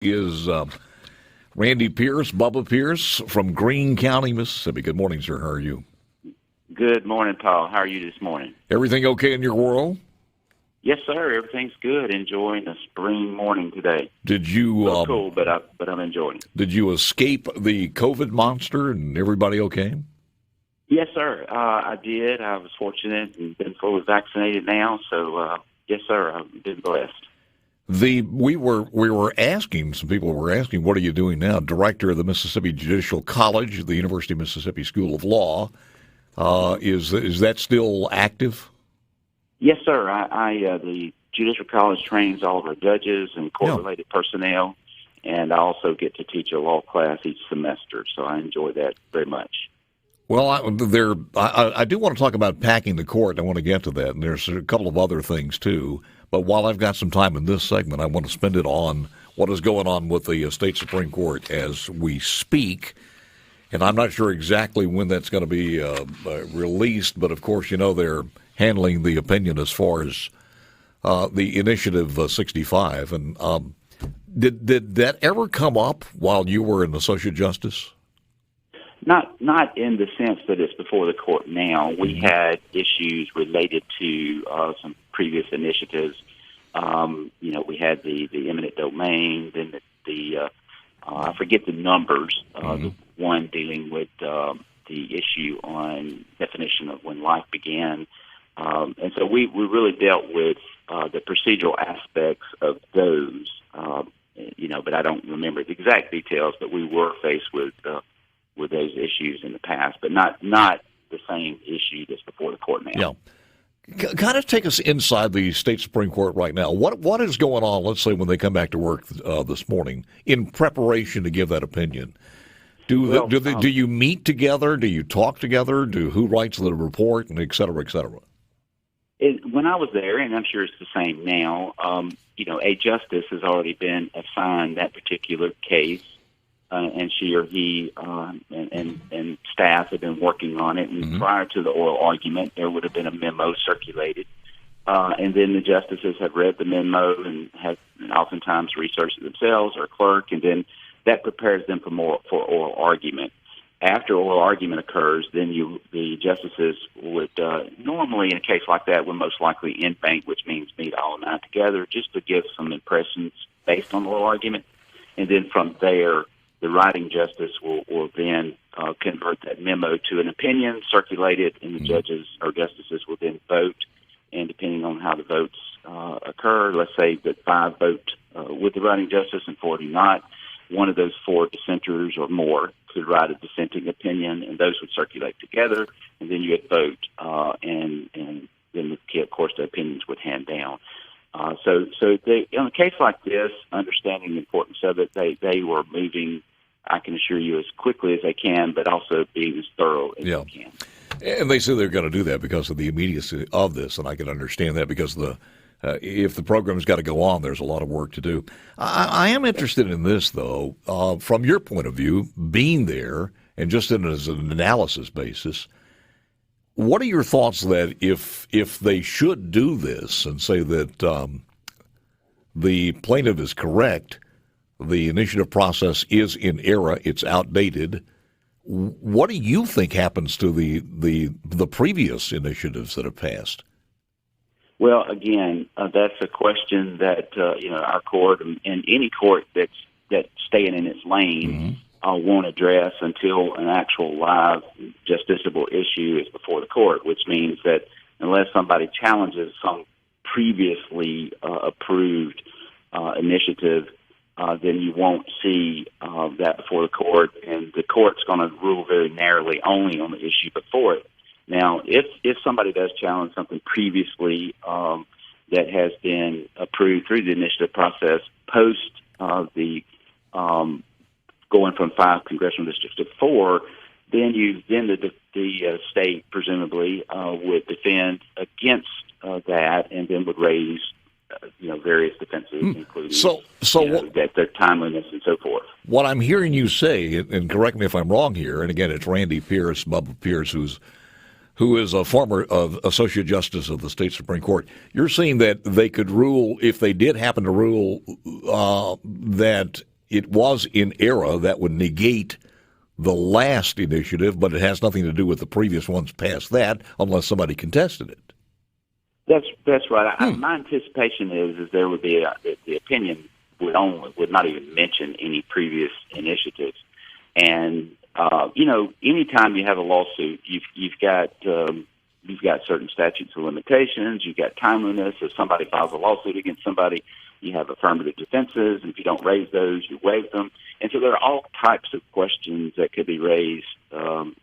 Is Randy Pierce, Bubba Pierce from Greene County, Mississippi. Good morning, sir. How are you? Good morning, Paul. How are you this morning? Everything okay in your world? Yes, sir. Everything's good. Enjoying the spring morning today. Did you? Cool, but I'm enjoying it. Did you escape the COVID monster and everybody okay? Yes, sir. I did. I was fortunate and been fully vaccinated now. So, yes, sir. I've been blessed. We were asking, some people were asking, what are you doing now? Director of the Mississippi Judicial College, the University of Mississippi School of Law. Is that still active? Yes, sir. The Judicial College trains all of our judges and court-related personnel, and I also get to teach a law class each semester, so I enjoy that very much. Well, I do want to talk about packing the court. I want to get to that, and there's a couple of other things, too. But while I've got some time in this segment, I want to spend it on what is going on with the state Supreme Court as we speak. And I'm not sure exactly when that's going to be released, but of course, you know, they're handling the opinion as far as the Initiative 65. And did that ever come up while you were an associate justice? Not in the sense that it's before the court now. We had issues related to some previous initiatives. We had the eminent domain, then I forget the numbers, the one dealing with the issue on definition of when life began. And so we really dealt with the procedural aspects of those, but I don't remember the exact details, but we were faced with those issues in the past, but not the same issue that's before the court now. Yeah. Kind of take us inside the state Supreme Court right now. What is going on, let's say, when they come back to work this morning in preparation to give that opinion? Do you meet together? Do you talk together? Who writes the report, and et cetera, et cetera? When I was there, and I'm sure it's the same now, a justice has already been assigned that particular case, and she or he and staff have been working on it. And prior to the oral argument, there would have been a memo circulated. And then the justices have read the memo and have oftentimes researched it themselves or clerk, and then that prepares them for oral argument. After oral argument occurs, then the justices would normally, in a case like that, would most likely in-bank, which means meet all nine together, just to give some impressions based on oral argument. And then from there, the writing justice will then convert that memo to an opinion, circulate it, and the judges or justices will then vote. And depending on how the votes occur, let's say that 5 vote with the writing justice and 4 do not, one of those 4 dissenters or more could write a dissenting opinion, and those would circulate together, and then you would vote, and then, of course, the opinions would hand down. So in a case like this, understanding the importance of it, they were moving, I can assure you, as quickly as they can, but also being as thorough as they can. And they say they're going to do that because of the immediacy of this, and I can understand that because if the program's got to go on, there's a lot of work to do. I am interested in this, though, from your point of view, being there and just as an analysis basis. What are your thoughts that if they should do this and say that the plaintiff is correct, the initiative process is in error, it's outdated, what do you think happens to the previous initiatives that have passed? Well, again, that's a question that our court and any court that's staying in its lane won't address until an actual live justiciable issue is before the court, which means that unless somebody challenges some previously approved initiative, then you won't see that before the court, and the court's going to rule very narrowly only on the issue before it. Now, if somebody does challenge something previously that has been approved through the initiative process post the going from 5 congressional districts to 4, then the state presumably would defend against that, and then would raise various defenses, including that their timeliness and so forth. What I'm hearing you say, and correct me if I'm wrong here, and again, it's Randy Pierce, Bubba Pierce, who is a former Associate Justice of the State Supreme Court. You're saying that they could rule, if they did happen to rule, that it was in error that would negate the last initiative, but it has nothing to do with the previous ones past that, unless somebody contested it. That's right. My anticipation is there would be the opinion would not even mention any previous initiatives, and anytime you have a lawsuit, you've got certain statutes of limitations, you've got timeliness. If somebody files a lawsuit against somebody, you have affirmative defenses, and if you don't raise those, you waive them. And so there are all types of questions that could be raised in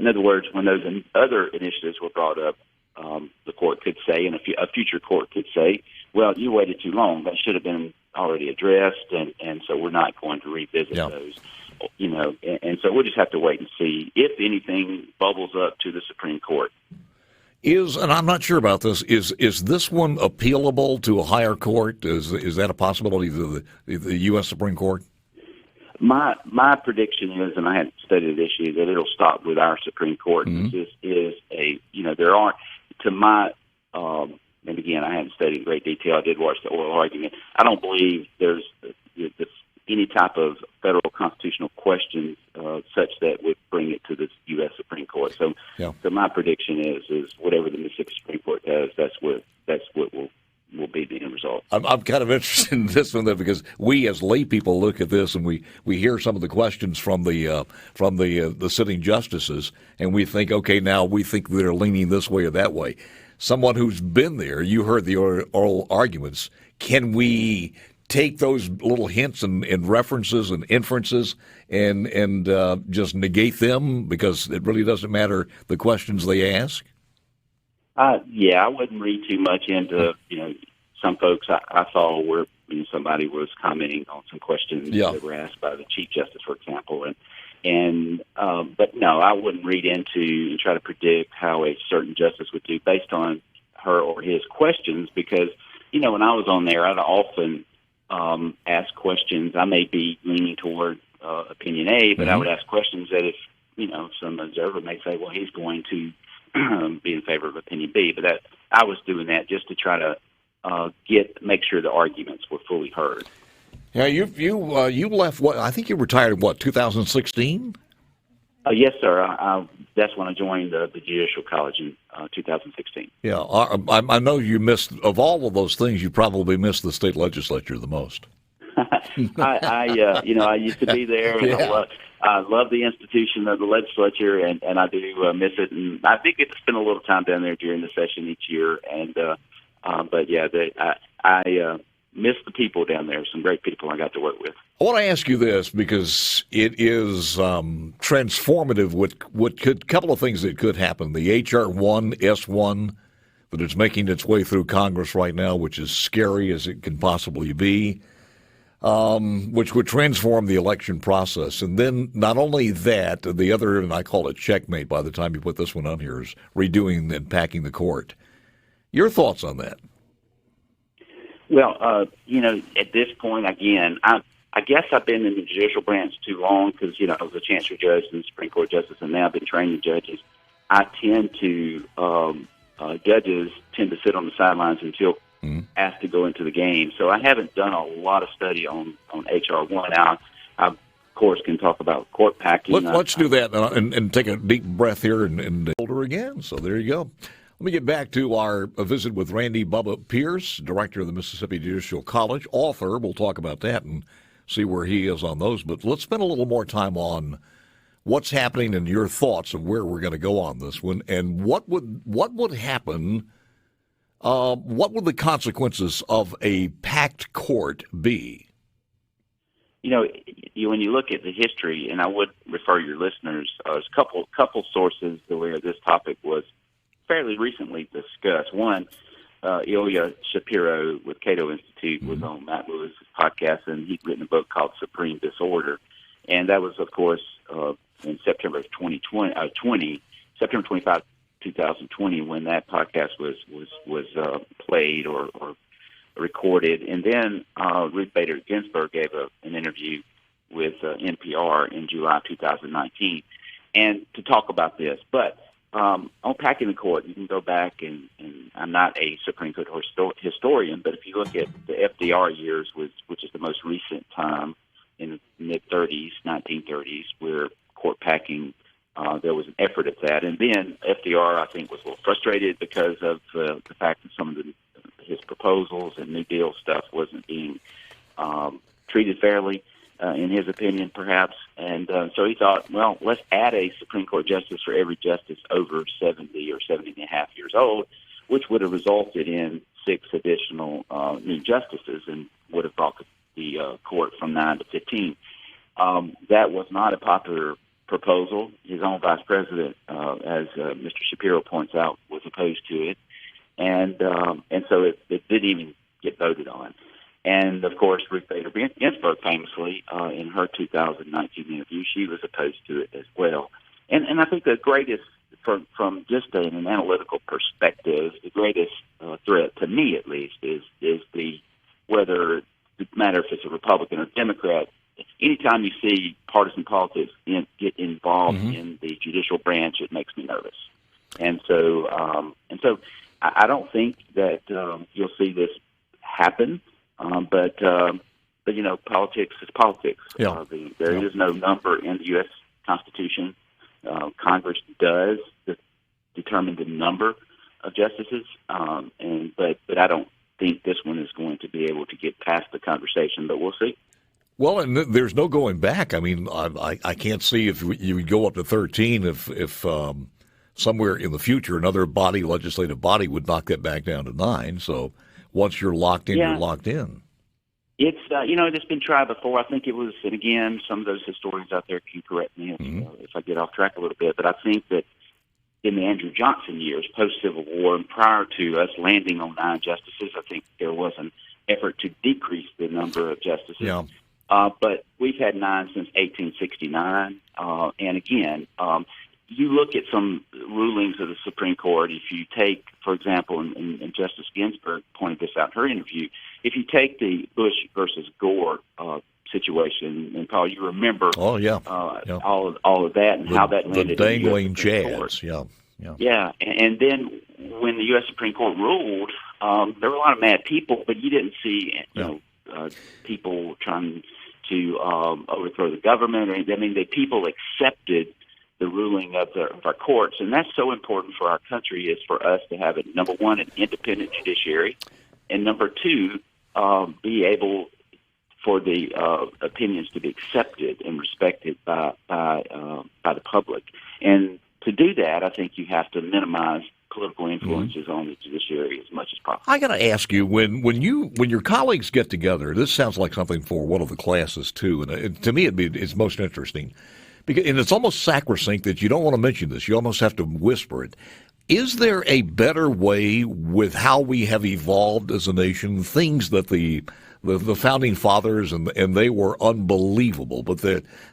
other words, when those other initiatives were brought up, the court could say, and a future court could say, well, you waited too long. That should have been already addressed, and so we're not going to revisit those. And so we'll just have to wait and see if anything bubbles up to the Supreme Court. And I'm not sure about this, is this one appealable to a higher court? Is that a possibility to the U.S. Supreme Court? My prediction is, and I hadn't studied the issue, that it'll stop with our Supreme Court. Mm-hmm. This is there aren't, to my, and again, I haven't studied in great detail. I did watch the oral argument. I don't believe there's any type of federal constitutional question such that would bring it to the U.S. Supreme Court. So my prediction is whatever the Mississippi Supreme Court does, that's what will be the end result. I'm kind of interested in this one, though, because we as lay people look at this and we hear some of the questions from the sitting justices, and we think, okay, now we think they're leaning this way or that way. Someone who's been there, you heard the oral arguments. Can we take those little hints and references and inferences and just negate them because it really doesn't matter the questions they ask? I wouldn't read too much into, some folks I saw where somebody was commenting on some questions that were asked by the Chief Justice, for example, but no, I wouldn't read into and try to predict how a certain justice would do based on her or his questions, because, when I was on there, I'd often ask questions. I may be leaning toward opinion A, but I would ask questions that if, some observer may say, well, he's going to be in favor of opinion B, but I was doing that just to try to make sure the arguments were fully heard. Yeah, you left. What I think you retired in 2016. Yes, sir. That's when I joined the Judicial College in 2016. Yeah, I know you missed, of all of those things, you probably missed the state legislature the most. I used to be there, and I love the institution of the legislature, and I do miss it. And I think I spend a little time down there during the session each year. And I miss the people down there. Some great people I got to work with. I want to ask you this because it is transformative. A couple of things that could happen. The H.R. 1, S1, that is making its way through Congress right now, which is scary as it can possibly be. Which would transform the election process. And then not only that, the other, and I call it checkmate by the time you put this one on here, is redoing and packing the court. Your thoughts on that? Well, at this point, again, I guess I've been in the judicial branch too long because, I was a Chancery Judge and Supreme Court Justice, and now I've been training judges. Judges tend to sit on the sidelines until asked to go into the game. So I haven't done a lot of study on H.R. 1. Now, I, of course, can talk about court packing. Let's do that and take a deep breath here and hold her again. So there you go. Let me get back to our visit with Randy Bubba Pierce, director of the Mississippi Judicial College, author. We'll talk about that and see where he is on those. But let's spend a little more time on what's happening and your thoughts of where we're going to go on this one and what would happen. What would the consequences of a packed court be? When you look at the history, and I would refer your listeners, there's a couple sources where this topic was fairly recently discussed. One, Ilya Shapiro with Cato Institute was on Matt Lewis's podcast, and he'd written a book called Supreme Disorder, and that was, of course, in September of 2020, September 25. 2020, when that podcast was played or recorded, and then Ruth Bader Ginsburg gave an interview with NPR in July 2019, and to talk about this. But on packing the court, you can go back and I'm not a Supreme Court historian, but if you look at the FDR years, which is the most recent time in the mid-30s, 1930s, where court packing, there was an effort at that. And then FDR, I think, was a little frustrated because of the fact that some of his proposals and New Deal stuff wasn't being treated fairly, in his opinion, perhaps. And so he thought, well, let's add a Supreme Court justice for every justice over 70 or 70 and a half years old, which would have resulted in 6 additional new justices and would have brought the court from 9 to 15. That was not a popular proposal. His own vice president, as Mr. Shapiro points out, was opposed to it. And so it didn't even get voted on. And, of course, Ruth Bader Ginsburg famously, in her 2019 interview, she was opposed to it as well. And I think the greatest, from just an analytical perspective, the greatest threat, to me at least, is whether it matter if it's a Republican or Democrat, anytime you see partisan politics get involved in the judicial branch, it makes me nervous. And so I don't think that you'll see this happen. But you know, politics is politics. Yeah. There is no number in the U.S. Constitution. Congress does determine the number of justices, but I don't think this one is going to be able to get past the conversation. But we'll see. Well, and there's no going back. I mean, I can't see if you would go up to 13 if somewhere in the future another legislative body would knock that back down to 9. So once you're locked in, you're locked in. It's it's been tried before. I think it was, and again, some of those historians out there can correct me if I get off track a little bit. But I think that in the Andrew Johnson years, post-Civil War, and prior to us landing on 9 justices, I think there was an effort to decrease the number of justices. Yeah. But we've had 9 since 1869. And again, you look at some rulings of the Supreme Court. If you take, for example, and Justice Ginsburg pointed this out in her interview, if you take the Bush versus Gore situation, and Paul, you remember all of that and how that landed the dangling in the U.S. Supreme Court. Yeah. And then when the U.S. Supreme Court ruled, there were a lot of mad people, but you didn't see people trying to overthrow the government. The people accepted the ruling of our courts, and that's so important for our country, is for us to have, number one, an independent judiciary, and number two, be able for the opinions to be accepted and respected by the public. And to do that, I think you have to minimize political influences on the judiciary as much as possible. I got to ask you, when your colleagues get together, this sounds like something for one of the classes too, and to me it's most interesting. And it's almost sacrosanct that you don't want to mention this. You almost have to whisper it. Is there a better way with how we have evolved as a nation? Things that the founding fathers and they were unbelievable, but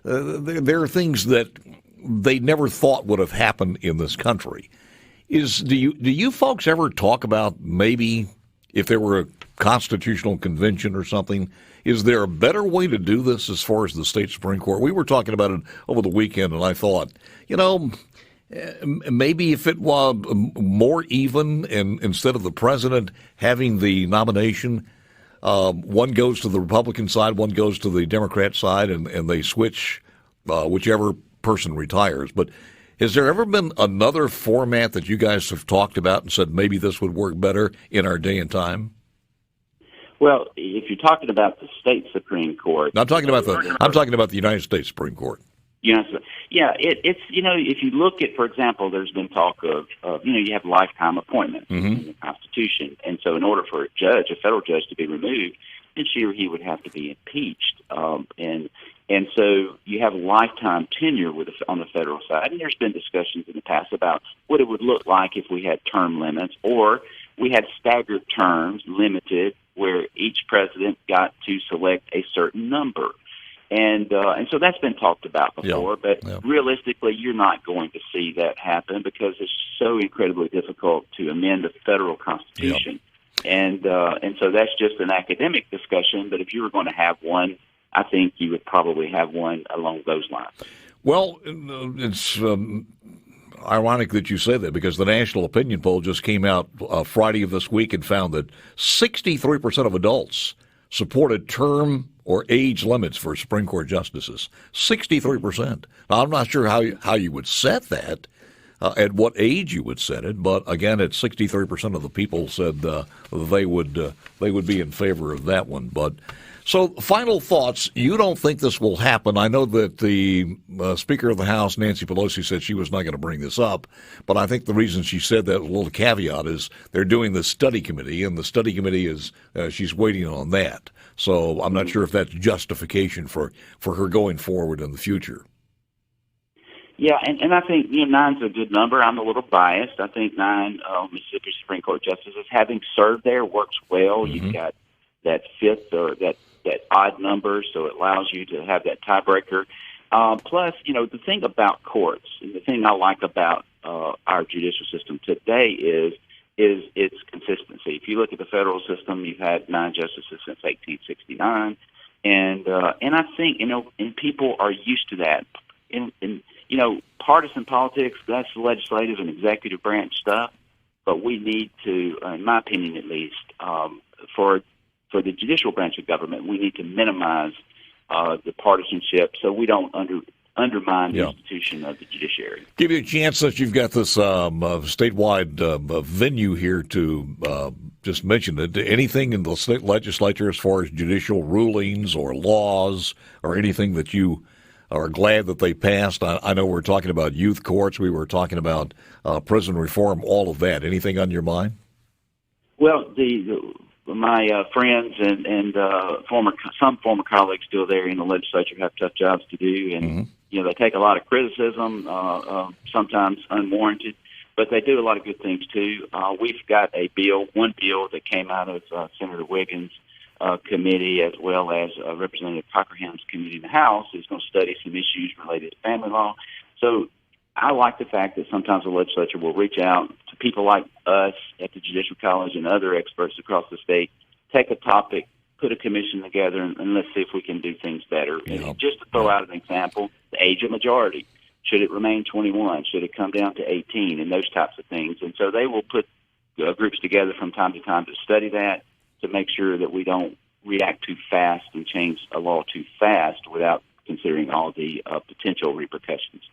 there are things that they never thought would have happened in this country. Do you folks ever talk about maybe if there were a constitutional convention or something? Is there a better way to do this as far as the state Supreme Court? We were talking about it over the weekend, and I thought, maybe if it was more even, and instead of the president having the nomination, one goes to the Republican side, one goes to the Democrat side, and they switch whichever person retires. But has there ever been another format that you guys have talked about and said maybe this would work better in our day and time? Well, if you're talking about the state Supreme Court, I'm talking about the United States Supreme Court. It's if you look at, for example, there's been talk of you have lifetime appointments in the Constitution, and so in order for a federal judge to be removed, then she or he would have to be impeached, and so you have lifetime tenure on the federal side. And there's been discussions in the past about what it would look like if we had term limits, or we had staggered terms, limited, where each president got to select a certain number. And so that's been talked about before, but realistically, you're not going to see that happen because it's so incredibly difficult to amend the federal Constitution. And so that's just an academic discussion, but if you were going to have one, I think you would probably have one along those lines. Well, it's ironic that you say that, because the national opinion poll just came out Friday of this week and found that 63% of adults supported term or age limits for Supreme Court justices. 63%. Now, I'm not sure how you would set that, at what age you would set it, but again, it's 63% of the people said they would be in favor of that one. But so, final thoughts. You don't think this will happen. I know that the Speaker of the House, Nancy Pelosi, said she was not going to bring this up, but I think the reason she said that, a little caveat, is they're doing the study committee, and the study committee is she's waiting on that. So I'm not sure if that's justification for her going forward in the future. Yeah, and I think, nine's a good number. I'm a little biased. I think 9 Mississippi Supreme Court justices, having served there, works well. Mm-hmm. You've got that fifth or that odd number, so it allows you to have that tiebreaker. Plus, the thing about courts, and the thing I like about our judicial system today is its consistency. If you look at the federal system, you've had 9 justices since 1869, and I think and people are used to that. In partisan politics, that's legislative and executive branch stuff, but we need to, in my opinion at least, for the judicial branch of government, we need to minimize the partisanship so we don't undermine the institution of the judiciary. Give you a chance that you've got this statewide venue here to just mention it. Anything in the state legislature as far as judicial rulings or laws or anything that you are glad that they passed? I know we're talking about youth courts. We were talking about prison reform, all of that. Anything on your mind? Well, my friends and some former colleagues still there in the legislature have tough jobs to do, and they take a lot of criticism, sometimes unwarranted, but they do a lot of good things too. We've got one bill that came out of Senator Wiggins' committee, as well as Representative Cockerham's committee in the House, is going to study some issues related to family law. So I like the fact that sometimes the legislature will reach out to people like us at the Judicial College and other experts across the state, take a topic, put a commission together, and let's see if we can do things better. Yeah. And just to throw out an example, the age of majority. Should it remain 21? Should it come down to 18? And those types of things. And so they will put groups together from time to time to study that, to make sure that we don't react too fast and change a law too fast without considering all the potential repercussions.